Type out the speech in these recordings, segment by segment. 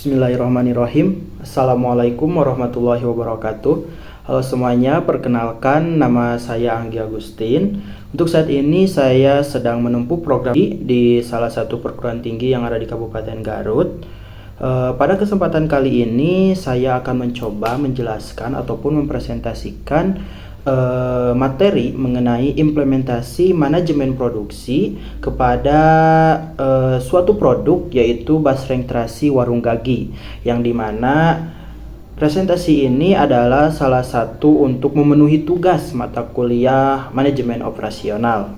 Bismillahirrahmanirrahim. Assalamualaikum warahmatullahi wabarakatuh. Halo semuanya, perkenalkan nama saya Anggi Agustin. Untuk saat ini saya sedang menempuh program di salah satu perguruan tinggi yang ada di Kabupaten Garut. Pada kesempatan kali ini saya akan mencoba menjelaskan ataupun mempresentasikan materi mengenai implementasi manajemen produksi kepada suatu produk, yaitu basreng terasi warung gagi, yang dimana presentasi ini adalah salah satu untuk memenuhi tugas mata kuliah manajemen operasional.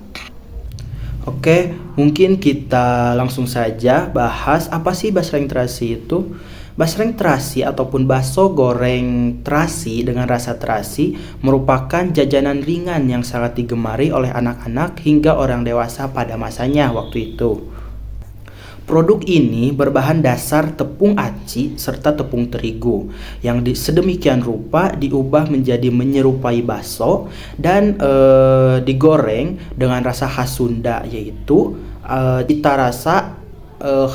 Oke, mungkin kita langsung saja bahas apa sih basreng terasi itu. Basreng terasi ataupun bakso goreng terasi dengan rasa terasi merupakan jajanan ringan yang sangat digemari oleh anak-anak hingga orang dewasa pada masanya waktu itu. Produk ini berbahan dasar tepung aci serta tepung terigu yang sedemikian rupa diubah menjadi menyerupai bakso dan digoreng dengan rasa khas Sunda, yaitu cita rasa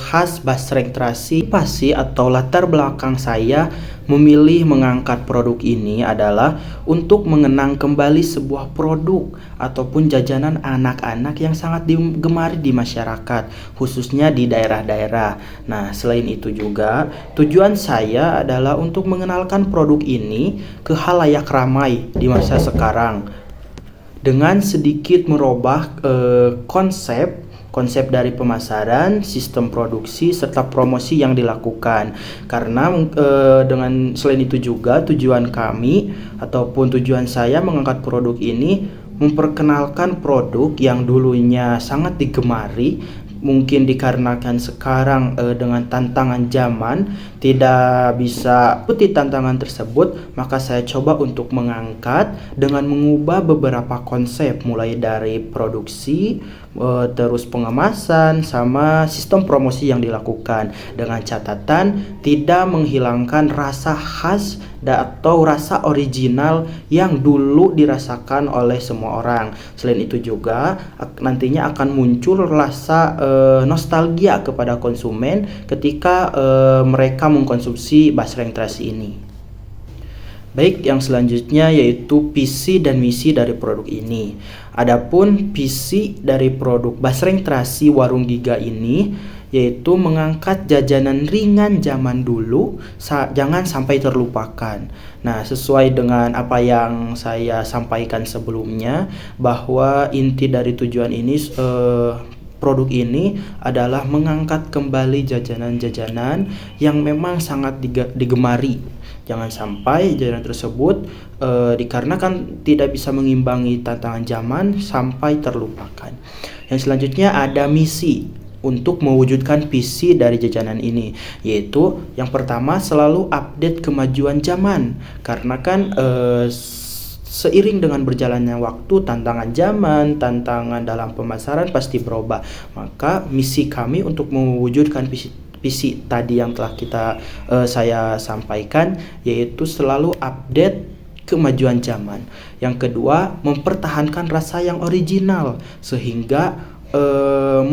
khas basreng terasi. Pasti atau latar belakang saya memilih mengangkat produk ini adalah untuk mengenang kembali sebuah produk ataupun jajanan anak-anak yang sangat digemari di masyarakat, khususnya di daerah-daerah. Nah, selain itu juga tujuan saya adalah untuk mengenalkan produk ini ke khalayak ramai di masa sekarang dengan sedikit merubah konsep dari pemasaran, sistem produksi, serta promosi yang dilakukan. Karena dengan selain itu juga tujuan kami ataupun tujuan saya mengangkat produk ini memperkenalkan produk yang dulunya sangat digemari, mungkin dikarenakan sekarang dengan tantangan zaman tidak bisa ikuti tantangan tersebut, maka saya coba untuk mengangkat dengan mengubah beberapa konsep, mulai dari produksi, terus pengemasan, sama sistem promosi yang dilakukan, dengan catatan tidak menghilangkan rasa khas atau rasa original yang dulu dirasakan oleh semua orang. Selain itu juga nantinya akan muncul rasa nostalgia kepada konsumen ketika mereka mengkonsumsi basreng terasi ini. Baik, yang selanjutnya yaitu visi dan misi dari produk ini. Adapun visi dari produk basreng terasi warung giga ini yaitu mengangkat jajanan ringan zaman dulu jangan sampai terlupakan. Nah, sesuai dengan apa yang saya sampaikan sebelumnya, bahwa inti dari tujuan ini produk ini adalah mengangkat kembali jajanan-jajanan yang memang sangat digemari. Jangan sampai jajanan tersebut dikarenakan tidak bisa mengimbangi tantangan zaman sampai terlupakan. Yang selanjutnya ada misi untuk mewujudkan visi dari jajanan ini, yaitu yang pertama selalu update kemajuan zaman, karena kan seiring dengan berjalannya waktu, tantangan zaman, tantangan dalam pemasaran pasti berubah. Maka misi kami untuk mewujudkan visi tadi yang telah saya sampaikan, yaitu selalu update kemajuan zaman. Yang kedua, mempertahankan rasa yang original sehingga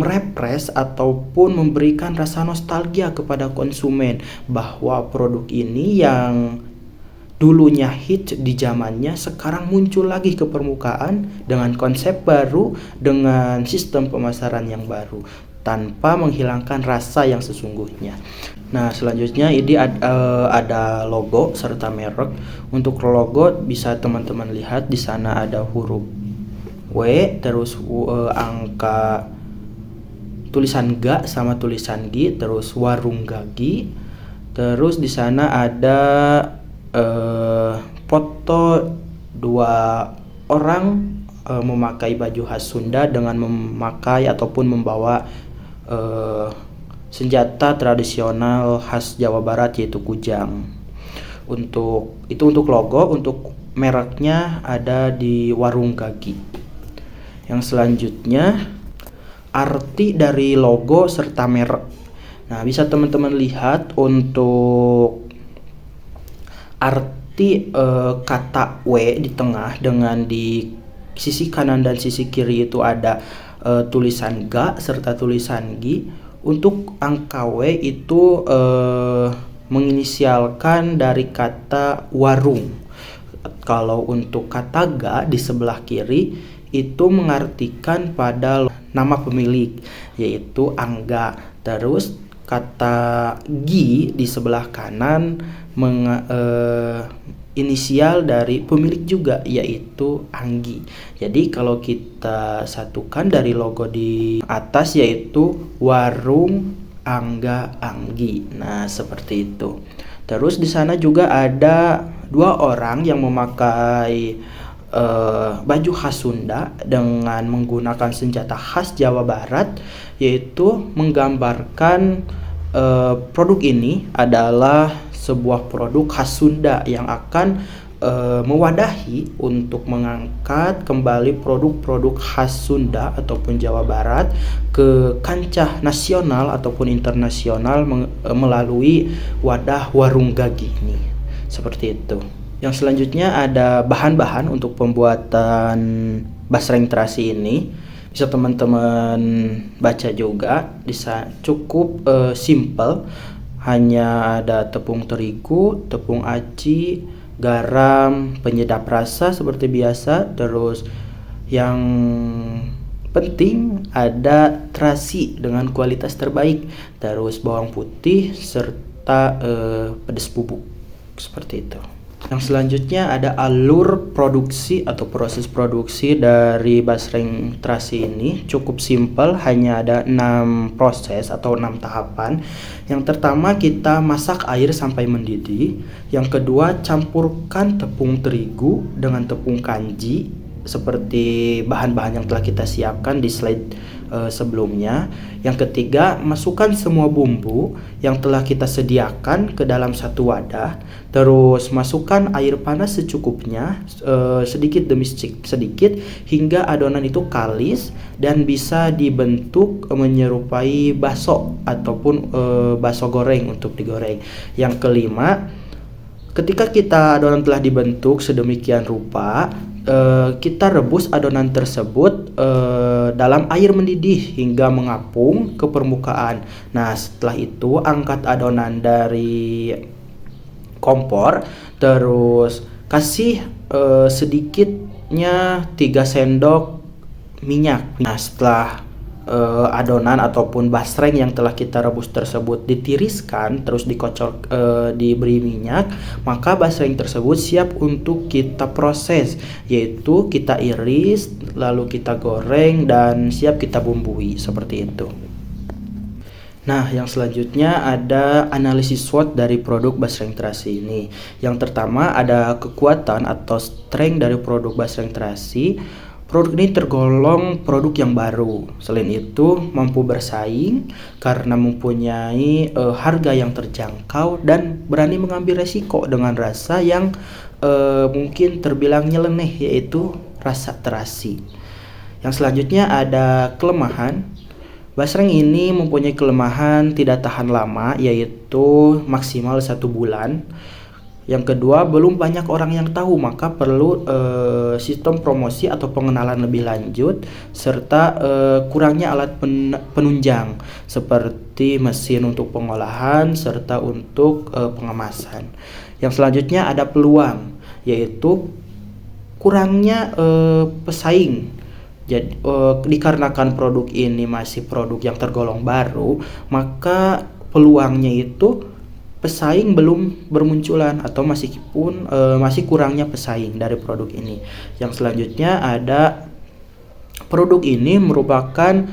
merepres ataupun memberikan rasa nostalgia kepada konsumen bahwa produk ini yang dulunya hit di zamannya sekarang muncul lagi ke permukaan dengan konsep baru, dengan sistem pemasaran yang baru, tanpa menghilangkan rasa yang sesungguhnya. Nah, selanjutnya ini ada logo serta merek. Untuk logo bisa teman-teman lihat di sana ada huruf W, terus angka tulisan G sama tulisan G, terus warung gagi. Terus di sana ada foto dua orang memakai baju khas Sunda dengan memakai ataupun membawa senjata tradisional khas Jawa Barat, yaitu kujang. Untuk logo. Untuk mereknya ada di warung gagi. Yang selanjutnya arti dari logo serta merek. Nah, bisa teman-teman lihat untuk arti kata W di tengah, dengan di sisi kanan dan sisi kiri itu ada tulisan G serta tulisan G. Untuk angka W itu menginisialkan dari kata warung. Kalau untuk kata ga di sebelah kiri itu mengartikan pada nama pemilik, yaitu Angga. Terus kata gi di sebelah kanan inisial dari pemilik juga, yaitu Anggi. Jadi kalau kita satukan dari logo di atas, yaitu Warung Angga Anggi. Nah, seperti itu. Terus di sana juga ada 2 orang yang memakai baju khas Sunda dengan menggunakan senjata khas Jawa Barat, yaitu menggambarkan produk ini adalah sebuah produk khas Sunda yang akan mewadahi untuk mengangkat kembali produk-produk khas Sunda ataupun Jawa Barat ke kancah nasional ataupun internasional melalui wadah Warung Gagi ini. Seperti itu. Yang selanjutnya ada bahan-bahan untuk pembuatan basreng terasi ini. Bisa teman-teman baca juga. Bisa cukup simple. Hanya ada tepung terigu, tepung aci, garam, penyedap rasa seperti biasa. Terus yang penting ada terasi dengan kualitas terbaik. Terus bawang putih serta pedas bubuk. Seperti itu. Yang selanjutnya ada alur produksi atau proses produksi dari basreng terasi ini. Cukup simpel, hanya ada 6 proses atau 6 tahapan. Yang pertama, kita masak air sampai mendidih. Yang kedua, campurkan tepung terigu dengan tepung kanji seperti bahan-bahan yang telah kita siapkan di slide sebelumnya. Yang ketiga, masukkan semua bumbu yang telah kita sediakan ke dalam satu wadah. Terus masukkan air panas secukupnya, sedikit demi sedikit hingga adonan itu kalis dan bisa dibentuk menyerupai bakso ataupun bakso goreng untuk digoreng. Yang kelima, ketika adonan telah dibentuk sedemikian rupa, kita rebus adonan tersebut dalam air mendidih hingga mengapung ke permukaan. Nah, setelah itu angkat adonan dari kompor, terus kasih sedikitnya 3 sendok minyak. Nah, setelah adonan ataupun basreng yang telah kita rebus tersebut ditiriskan, terus dikocok, diberi minyak, maka basreng tersebut siap untuk kita proses, yaitu kita iris, lalu kita goreng dan siap kita bumbui seperti itu. Nah, yang selanjutnya ada analisis SWOT dari produk basreng terasi ini. Yang pertama ada kekuatan atau strength dari produk basreng terasi. Produk ini tergolong produk yang baru. Selain itu, mampu bersaing karena mempunyai harga yang terjangkau dan berani mengambil resiko dengan rasa yang mungkin terbilang nyeleneh, yaitu rasa terasi. Yang selanjutnya ada kelemahan. Basreng ini mempunyai kelemahan tidak tahan lama, yaitu maksimal 1 bulan. Yang kedua, belum banyak orang yang tahu, maka perlu sistem promosi atau pengenalan lebih lanjut, serta kurangnya alat penunjang seperti mesin untuk pengolahan serta untuk pengemasan. Yang selanjutnya ada peluang, yaitu kurangnya pesaing. Jadi dikarenakan produk ini masih produk yang tergolong baru, maka peluangnya itu pesaing belum bermunculan atau meskipun masih kurangnya pesaing dari produk ini. Yang selanjutnya ada produk ini merupakan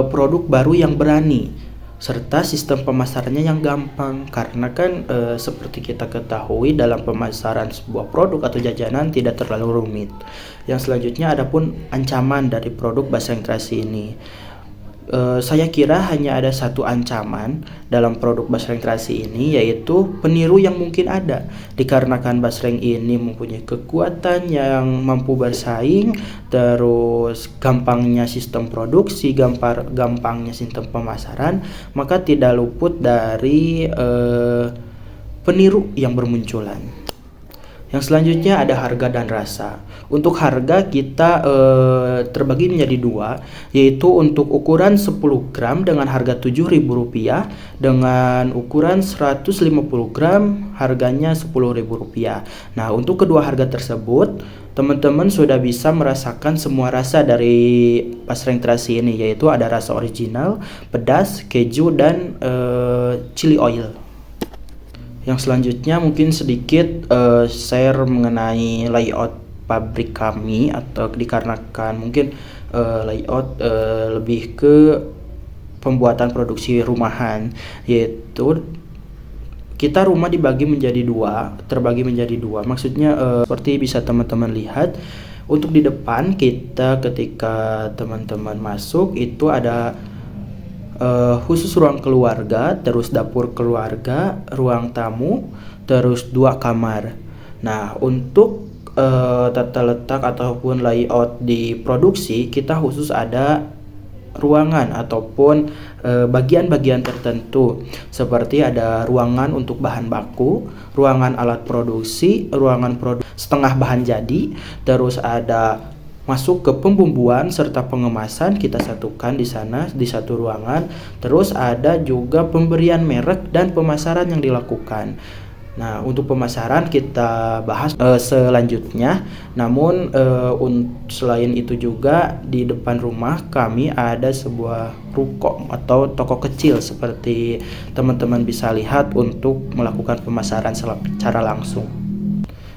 produk baru yang berani serta sistem pemasarannya yang gampang, karena kan seperti kita ketahui dalam pemasaran sebuah produk atau jajanan tidak terlalu rumit. Yang selanjutnya adapun ancaman dari produk basreng terasi ini. Saya kira hanya ada satu ancaman dalam produk basreng terasi ini, yaitu peniru yang mungkin ada. Dikarenakan basreng ini mempunyai kekuatan yang mampu bersaing, terus gampangnya sistem produksi, gampangnya sistem pemasaran, maka tidak luput dari peniru yang bermunculan. Yang selanjutnya ada harga dan rasa. Untuk harga kita terbagi menjadi dua, yaitu untuk ukuran 10 gram dengan harga Rp7.000, dengan ukuran 150 gram harganya Rp10.000. Nah, untuk kedua harga tersebut, teman-teman sudah bisa merasakan semua rasa dari basreng terasi ini, yaitu ada rasa original, pedas, keju, dan chili oil. Yang selanjutnya mungkin sedikit share mengenai layout pabrik kami, atau dikarenakan mungkin layout lebih ke pembuatan produksi rumahan, yaitu kita rumah terbagi menjadi dua. Maksudnya seperti bisa teman-teman lihat, untuk di depan kita ketika teman-teman masuk itu ada khusus ruang keluarga, terus dapur keluarga, ruang tamu, terus 2 kamar. Nah, untuk tata letak ataupun layout di produksi, kita khusus ada ruangan ataupun bagian-bagian tertentu, seperti ada ruangan untuk bahan baku, ruangan alat produksi, ruangan setengah bahan jadi, terus ada masuk ke pembumbuan serta pengemasan, kita satukan di sana di satu ruangan. Terus ada juga pemberian merek dan pemasaran yang dilakukan. Nah, untuk pemasaran kita bahas selanjutnya. Namun selain itu juga di depan rumah kami ada sebuah ruko atau toko kecil, seperti teman-teman bisa lihat, untuk melakukan pemasaran secara langsung.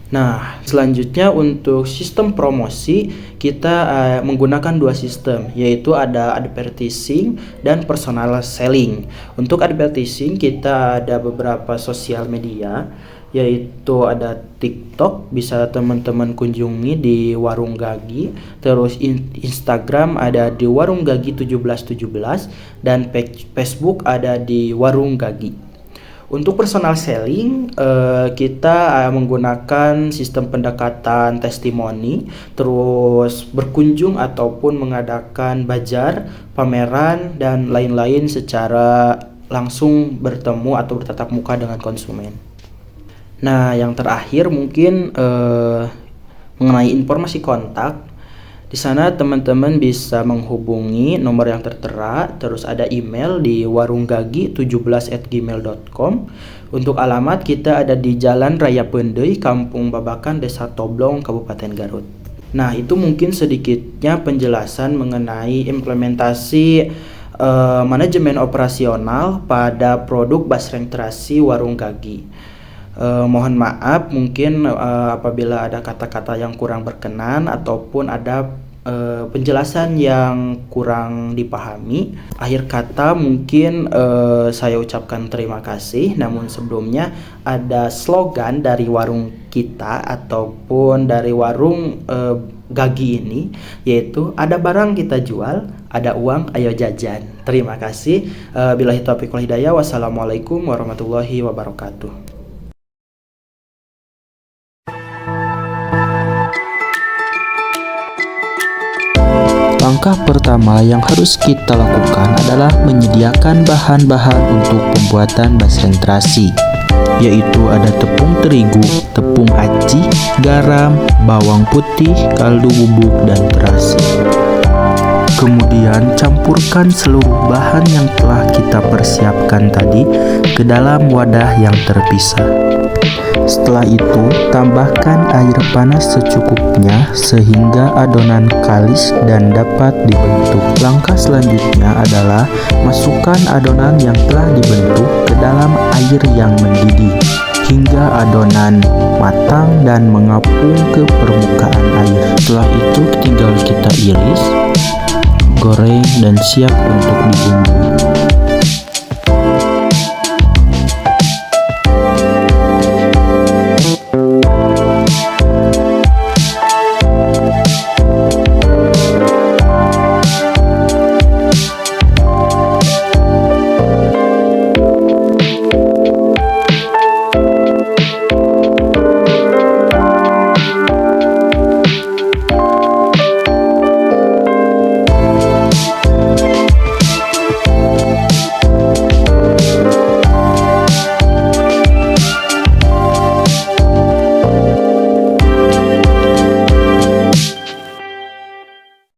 Nah, selanjutnya untuk sistem promosi kita menggunakan 2 sistem, yaitu ada advertising dan personal selling. Untuk advertising kita ada beberapa sosial media, yaitu ada TikTok, bisa teman-teman kunjungi di Warung Gagi, terus Instagram ada di Warung Gagi 1717, dan Facebook ada di Warung Gagi. Untuk personal selling, kita menggunakan sistem pendekatan testimoni, terus berkunjung ataupun mengadakan bazar, pameran, dan lain-lain secara langsung bertemu atau bertatap muka dengan konsumen. Nah, yang terakhir mungkin mengenai informasi kontak. Di sana teman-teman bisa menghubungi nomor yang tertera, terus ada email di warunggagi17@gmail.com. Untuk alamat kita ada di Jalan Raya Pendey, Kampung Babakan, Desa Toblong, Kabupaten Garut. Nah, itu mungkin sedikitnya penjelasan mengenai implementasi manajemen operasional pada produk basreng terasi Warung Gagi. Mohon maaf mungkin apabila ada kata-kata yang kurang berkenan ataupun ada penjelasan yang kurang dipahami. Akhir kata mungkin saya ucapkan terima kasih. Namun sebelumnya ada slogan dari warung kita ataupun dari warung Gagi ini, yaitu ada barang kita jual, ada uang ayo jajan. Terima kasih. Billahi taufiq wal hidayah. Wassalamualaikum warahmatullahi wabarakatuh. Langkah pertama yang harus kita lakukan adalah menyediakan bahan-bahan untuk pembuatan basreng terasi, yaitu ada tepung terigu, tepung aci, garam, bawang putih, kaldu bubuk, dan terasi. Kemudian campurkan seluruh bahan yang telah kita persiapkan tadi ke dalam wadah yang terpisah. Setelah itu, tambahkan air panas secukupnya sehingga adonan kalis dan dapat dibentuk. Langkah selanjutnya adalah masukkan adonan yang telah dibentuk ke dalam air yang mendidih hingga adonan matang dan mengapung ke permukaan air. Setelah itu tinggal kita iris, goreng, dan siap untuk dibumbui.